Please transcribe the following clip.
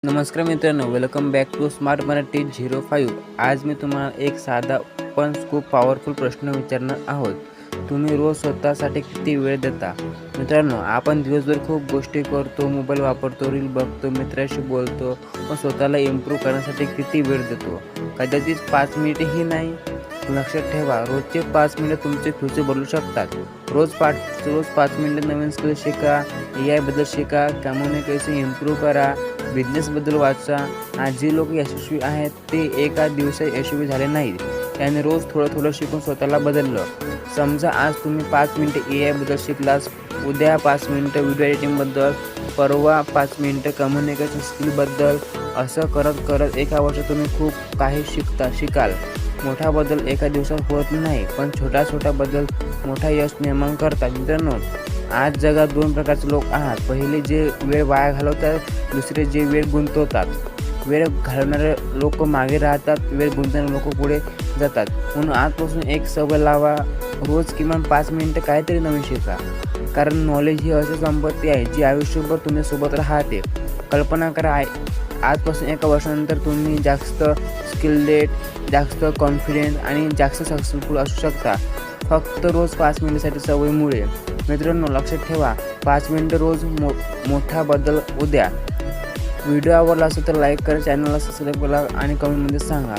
नमस्कार मित्रांनो, welcome back to smart Marathi 05। आज मी तुम्हाला एक साधा पण खूप पॉवरफुल प्रश्न विचारणार आहोत। तुम्ही रोज स्वतःसाठी किती वेळ देता? मित्रांनो, आपण दिवसभर खूप गोष्टी करतो, मोबाईल वापरतो, रील बघतो, मित्राशी बोलतो, पण स्वतःला इम्प्रूव्ह करण्यासाठी किती वेळ देतो? कदाचित 5 मिनिटही नाही। लक्षात ठेवा, रोजचे 5 मिनिट तुमचे फ्युचर बदलू शकतात। रोज 5 मिनिट नवीन स्किल शिका, AI बद्दल शिका, कम्युनिकेशन इम्प्रूव्ह करा, बिझनेसबद्दल वाचा। आज जे लोक यशस्वी आहेत ते एका दिवसात यशस्वी झाले नाहीत, त्याने रोज थोडं शिकून स्वतःला बदललं। समजा आज तुम्ही 5 मिनिटे AI बद्दल शिकलास, उद्या 5 मिनिटं व्हिडिओ एडिटिंगबद्दल, परवा 5 मिनिटं कम्युनिकेशन स्किलबद्दल। असं करत करत एका वर्षात तुम्ही खूप काही शिकाल। मोठा बदल एका दिवसात होत नाही, पण छोटा बदल मोठा यश निर्माण करतात। मित्रांनो, आज जगात 2 प्रकारचे लोक आहेत। पहिले जे वेळ वाया घालवतात, दुसरे जे वेळ गुंतवतात। वेळ घालवणारे लोक मागे राहतात, वेळ गुंतवणारे लोक पुढे जातात। म्हणून आजपासून एक सवय लावा, रोज किमान 5 मिनिटं काहीतरी नवीन शिका। कारण नॉलेज ही अशी संपत्ती आहे जी आयुष्यभर तुमच्यासोबत राहते। कल्पना करा, आजपासून एका वर्षानंतर तुम्ही जास्त स्किल्डेड, जास्त कॉन्फिडेंट आणि जास्त सक्सेसफुल असू शकता, फक्त रोज 5 मिनिटांसाठी सवयीमुळे। मित्रांनो, लक्षात ठेवा, 5 मिनिटं रोज मोठा बदल उद्या। व्हिडिओ आवडला असेल तर लाईक करा, चॅनलला सबस्क्राईब करा आणि कमेंटमध्ये सांगा।